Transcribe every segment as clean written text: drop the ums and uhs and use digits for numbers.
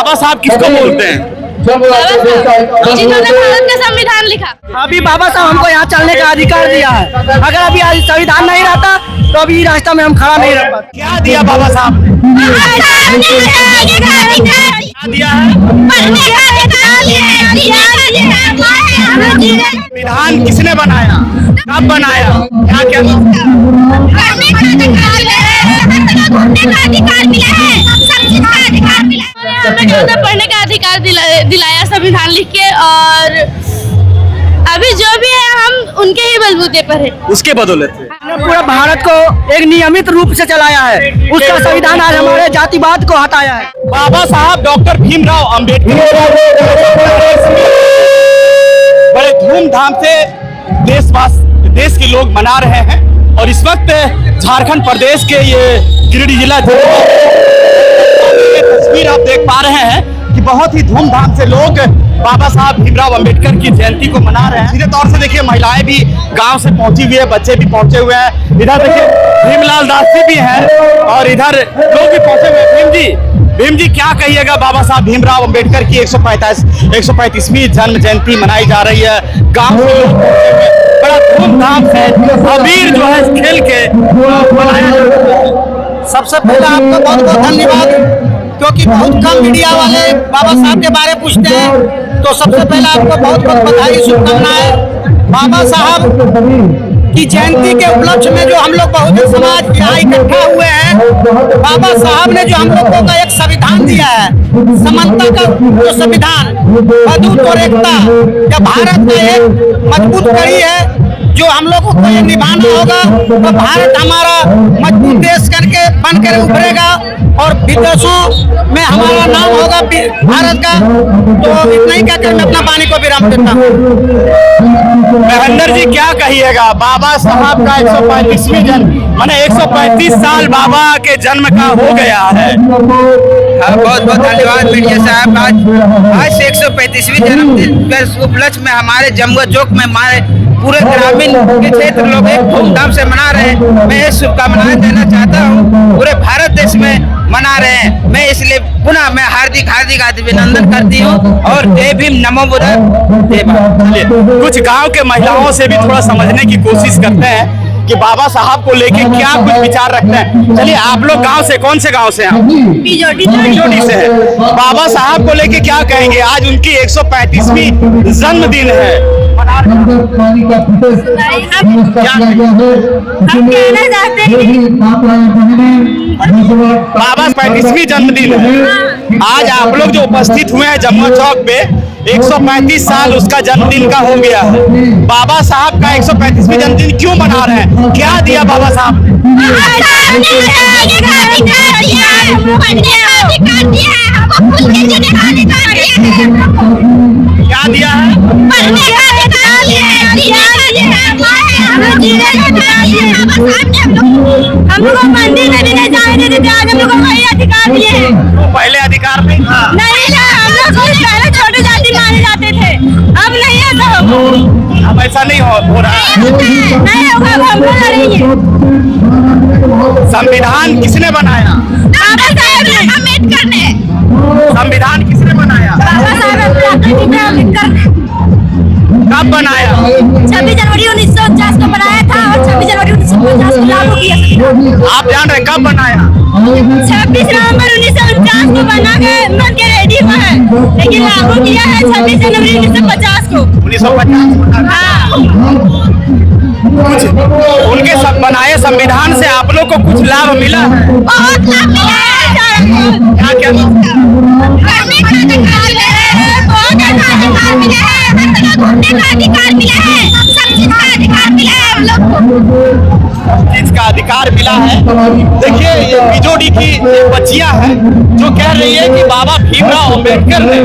बाबा साहब किसको बोलते हैं? जिन्होंने भारत का संविधान लिखा। अभी बाबा साहब हमको यहाँ चलने का अधिकार दिया है। अगर अभी संविधान नहीं रहता तो अभी रास्ता में हम खड़ा नहीं रह पाते। क्या दिया बाबा साहब ने? क्या दिया है? संविधान किसने बनाया, कब बनाया, क्या क्या? पढ़ने का अधिकार दिलाया संविधान लिख के, और अभी जो भी है हम उनके ही बलबूते पर है। उसके बदौलत पूरा भारत को एक नियमित रूप से चलाया है। उसका संविधान आज हमारे जातिवाद को हटाया है। बाबा साहब डॉक्टर भीमराव अंबेडकर बड़े धूमधाम से देश के लोग मना रहे हैं। और इस वक्त झारखंड प्रदेश के ये गिरिडीह जिला तस्वीर आप देख पा रहे हैं कि बहुत ही धूमधाम से लोग बाबा साहब भीमराव अंबेडकर की जयंती को मना रहे हैं। सीधे तौर से देखिए महिलाएं भी गांव से पहुंची हुई है, बच्चे भी पहुंचे हुए हैं। इधर देखिए भीमलाल दास जी भी हैं और इधर लोग भी पहुंचे हुए हैं। भीम जी क्या कहिएगा? बाबा साहब भीमराव अंबेडकर की 135वीं जन्म जयंती मनाई जा रही है। गांव से लोग बड़ा धूमधाम से अबीर जो है खेल के मनाया जा रहा है। सबसे पहले आपका बहुत बहुत धन्यवाद, क्योंकि बहुत कम मीडिया वाले बाबा साहब के बारे में पूछते हैं। तो सबसे पहले आपको बहुत बहुत बधाई, शुभकामनाएं। बाबा साहब की जयंती के उपलक्ष्य में जो हम लोग बहुजन समाज यहाँ इकट्ठा हुए हैं, बाबा साहब ने जो हम लोगों का एक संविधान दिया है, समानता का जो संविधान, बंधुत्व और एकता, या भारत का एक मजबूत कड़ी है जो हम लोगों को ये निभाना होगा। तो भारत हमारा मजबूत देश करके बनकर उभरेगा और विदेशों में हमारा नाम होगा भारत का। तो इतना ही कहकर मैं अपना वाणी को विराम देता हूँ। महेंद्र जी क्या कहिएगा? बाबा साहब का 135वीं जन्म माने 135 साल बाबा के जन्म का हो गया है। बहुत बहुत धन्यवाद मीडिया साहब। आज से 135वीं जन्मदिन के उपलक्ष्य में हमारे जमुआ चौक में हमारे पूरे ग्रामीण के क्षेत्र लोग एक धूमधाम से मना रहे हैं। मैं ये शुभकामनाएं देना चाहता हूँ, पूरे भारत देश में मना रहे हैं। मैं इसलिए पुनः मैं हार्दिक अभिनंदन करती हूँ और जय भीम, नमो बुद्धाय, जय भारत। कुछ गांव के महिलाओं से भी थोड़ा समझने की कोशिश करते हैं कि बाबा साहब को लेके क्या कुछ विचार रखते हैं। चलिए आप लोग गांव से, कौन से गांव से हैं? बीजोड़ी से है। बाबा साहब को लेके क्या कहेंगे? आज उनकी 135वीं जन्मदिन है। हम कहना चाहते हैं बाबा 35वीं जन्मदिन है। आज आप लोग जो उपस्थित हुए हैं जमुआ चौक पे, 135 साल उसका जन्मदिन का हो गया है। बाबा साहब का 135वीं जन्मदिन क्यों मना रहे हैं? क्या दिया बाबा साहब ने? क्या दिया है? हम लोग मंदिर में भी नहीं जाने देते। आज हम लोग को वही अधिकार दिए हैं। पहले अधिकार नहीं था। नहीं था, हम लोग पहले छोटे जाति माने जाते थे, अब नहीं है। तो अब ऐसा नहीं हो रहा है। नहीं होगा, हम लोग लड़ेंगे। संविधान किसने बनाया? बाबा साहब अम्बेडकर ने। संविधान किसने बनाया? बाबा साहब अम्बेडकर ने। कब बनाया? 26 जनवरी 1949 को बनाया था और 26 जनवरी 1950 को लागू किया। आप जान रहे कब बनाया? 26 नवंबर 1949 को बन के रेडी हुआ है, लेकिन लागू किया है 26 जनवरी 1950 को। 1950 कुछ उनके सब बनाए संविधान से आप लोग को कुछ लाभ मिला है? बहुत लाभ मिला है। क्या क्या? अधिकार मिला है, सब चीज का अधिकार मिला है हम लोग को। चीज का अधिकार मिला है। देखिए ये बीजोड़ी की बच्चियां हैं जो कह रही है कि बाबा भीमराव अंबेडकर ने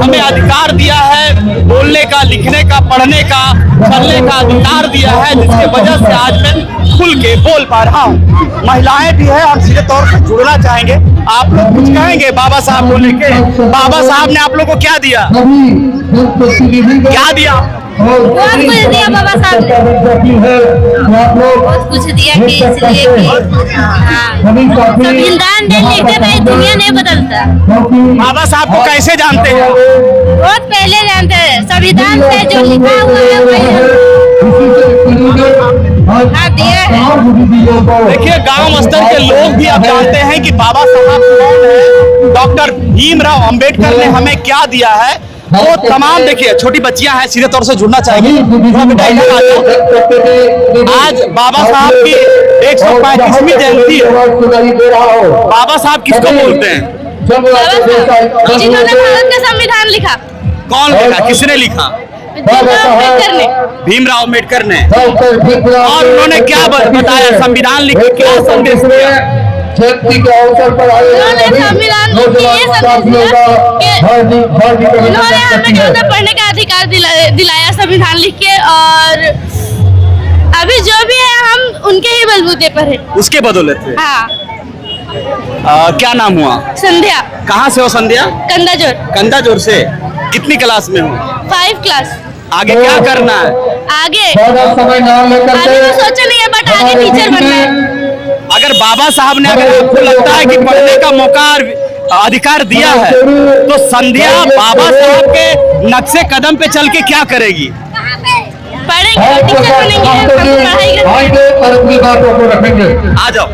हमें अधिकार दिया है, बोलने का, लिखने का, पढ़ने का, चलने का अधिकार दिया है, जिसके वजह से आज मैं खुल के बोल पा रहा हूँ। महिलाएं भी है, हम सीधे तौर पर जुड़ना चाहेंगे। आप लोग कुछ कहेंगे बाबा साहब को लेके? बाबा साहब ने आप लोग को क्या दिया? क्या दिया? बहुत कुछ दिया बाबा साहब ने, बहुत कुछ दिया कि इसलिए कि संविधान नहीं लिखते नहीं दुनिया नहीं बदलता। बाबा साहब को कैसे जानते हैं? बहुत पहले जानते हैं, संविधान पे जो लिखा हुआ है वही दिए हैं। देखिए गांव स्तर के लोग भी अब जानते हैं कि बाबा साहब कौन है, डॉक्टर भीमराव अंबेडकर ने हमें क्या दिया है। वो तमाम देखिए छोटी बच्चियां हैं, सीधे तौर से जुड़ना चाहेंगी। आज बाबा साहब की 135वीं जयंती है। बाबा साहब किसको बोलते हैं? जिन्होंने भारत का संविधान लिखा। कौन लिखा, किसने लिखा? भीमराव अम्बेडकर ने। और उन्होंने क्या बताया, संविधान लिख के क्या संदेश दिया? उन्होंने संविधान लिख के ये संदेश दिया कि उन्होंने हमें पढ़ने का अधिकार दिलाया संविधान लिख के, और अभी जो भी है हम उनके ही बलबूते पर है। उसके बदौलत है। हाँ। क्या नाम हुआ? संध्या। कहाँ से हो संध्या? कंदाजोर। कंदाजोर से। कितनी क्लास में हो? 5 क्लास। आगे क्या करना है? आगे तो सोचा नहीं है, बट आगे टीचर बनना है। अगर बाबा साहब ने, अगर आपको लगता है कि पढ़ने का मौका अधिकार दिया है, तो संध्या बाबा साहब के नक्शे कदम पे चल के क्या करेगी? पढ़ेंगे, टीचर बनेंगे, पढ़ाई करेंगे। आ जाओ।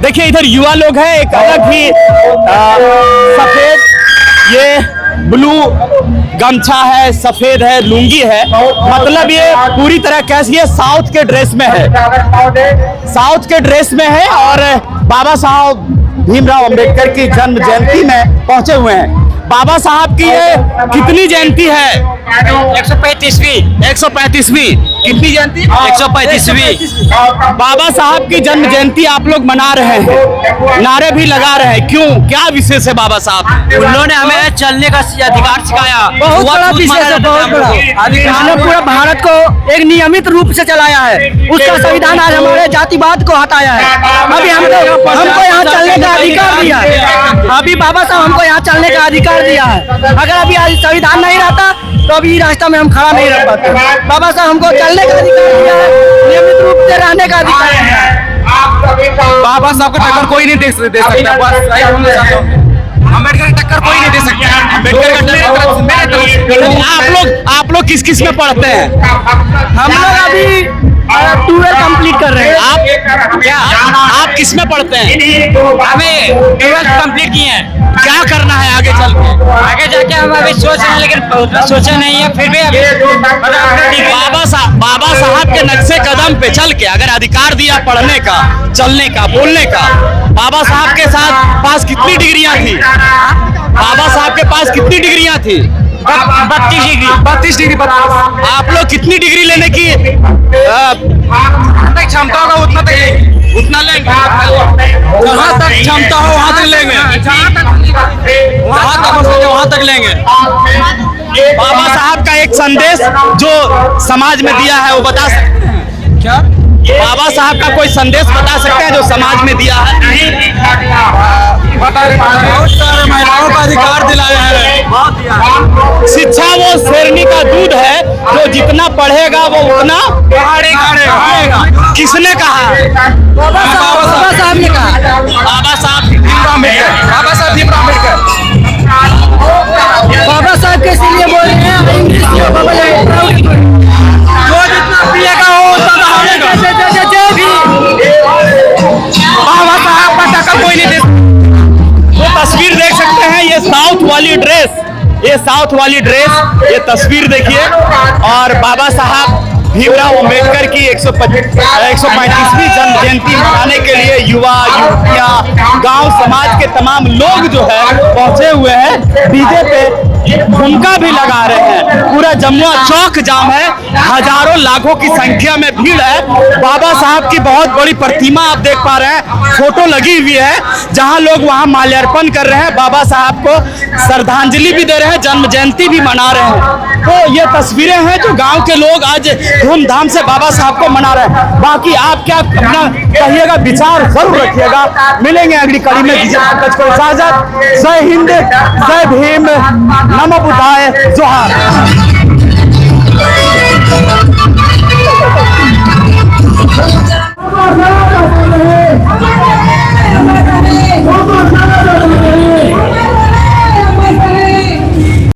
देखिए इधर युवा लोग हैं, एक अलग ही सफेद ये ब्लू गमछा है, सफेद है, लुंगी है, मतलब ये पूरी तरह कैसी है, साउथ के ड्रेस में है, साउथ के ड्रेस में है। और बाबा साहब भीमराव अंबेडकर की जन्म जयंती में पहुंचे हुए हैं। बाबा साहब की ये कितनी जयंती है? 135वीं। कितनी जयंती? 135वीं। बाबा साहब की जन्म जयंती आप लोग मना रहे हैं, नारे भी लगा रहे हैं, क्यों, क्या विशेष है बाबा साहब? उन्होंने हमें चलने का अधिकार सिखाया, बहुत बड़ा विशेष है, बहुत बड़ा। उन्होंने पूरा भारत को एक नियमित रूप से चलाया है। उसका संविधान आज हमारे जातिवाद को हटाया है। अभी हमको यहाँ चलने का अधिकार दिया है। अभी बाबा साहब हमको यहाँ चलने का अधिकार दिया है। अगर अभी आज संविधान नहीं रहता तो अभी रास्ता में हम खड़ा नहीं रह पाते। बाबा साहब हमको चलने का अधिकार दिया है, नियमित रूप से रहने का अधिकार दिया है। बाबा साहब को टक्कर कोई नहीं दे सकता। अम्बेडकर की टक्कर कोई नहीं दे सकता। अम्बेडकर का आप लोग किस में पढ़ते हैं? हम लोग अभी 12 कंप्लीट कर रहे हैं। आप किस में पढ़ते हैं? हमें 12 कंप्लीट किए हैं। क्या करना है आगे चल के? आगे जाके हम अभी सोच रहे हैं, लेकिन उतना सोचा नहीं है, फिर भी अभी बाबा साहब के नक्शे कदम पे चल के अगर अधिकार दिया पढ़ने का, चलने का, बोलने का, बाबा साहब के साथ पास कितनी डिग्रियां थी? बाबा साहब के पास कितनी डिग्रियां थी? 32 डिग्री। आप लोग कितनी डिग्री लेने की क्षमता होगा उतना लेंगे। जहाँ तक क्षमता हो वहाँ तक लेंगे, वहाँ तक लेंगे। बाबा साहब का एक संदेश जो समाज में दिया है वो बता सकते हैं क्या? बाबा साहब का कोई संदेश बता सकते हैं जो समाज में दिया है? बहुत सारे महिलाओं का अधिकार दिलाया है। शिक्षा वो शेरनी का दूध है, जो जितना पढ़ेगा वो उतना पढ़ेगा। किसने कहा? बाबा साहब ने कहा। बाबा साहब भीमराव अम्बेडकर। बाबा साहब के इसलिए बोल रहे हैं, जो जितना पिएगा वो उतना बढ़ेगा। बाबा साहब का टक्कर कोई नहीं दे। वो तस्वीर देख सकते हैं, ये साउथ वाली ड्रेस, ये तस्वीर देखिए। और बाबा साहब भीमराव अम्बेडकर की 135वीं जन्म जयंती मनाने के लिए युवा युवतियां, गांव समाज के तमाम लोग जो है पहुंचे हुए हैं। डीजे पे ठुमका भी लगा रहे हैं। पूरा जमुआ चौक जाम है, हजारों लाखों की संख्या में भीड़ है। बाबा साहब की बहुत बड़ी प्रतिमा आप देख पा रहे हैं, फोटो लगी हुई है, जहां लोग वहां माल्यार्पण कर रहे हैं, बाबा साहब को श्रद्धांजलि भी दे रहे हैं, जन्म जयंती भी मना रहे हैं। तो ये तस्वीरें हैं जो गांव के लोग आज धूमधाम से बाबा साहब को मना रहे हैं। बाकी आप क्या अपना कहिएगा, विचार जरूर रखिएगा। मिलेंगे अगली कड़ी में। पंकज को इजाजत। जय हिंद, जय भीम, नमो बुद्धाय, जोहार। साहब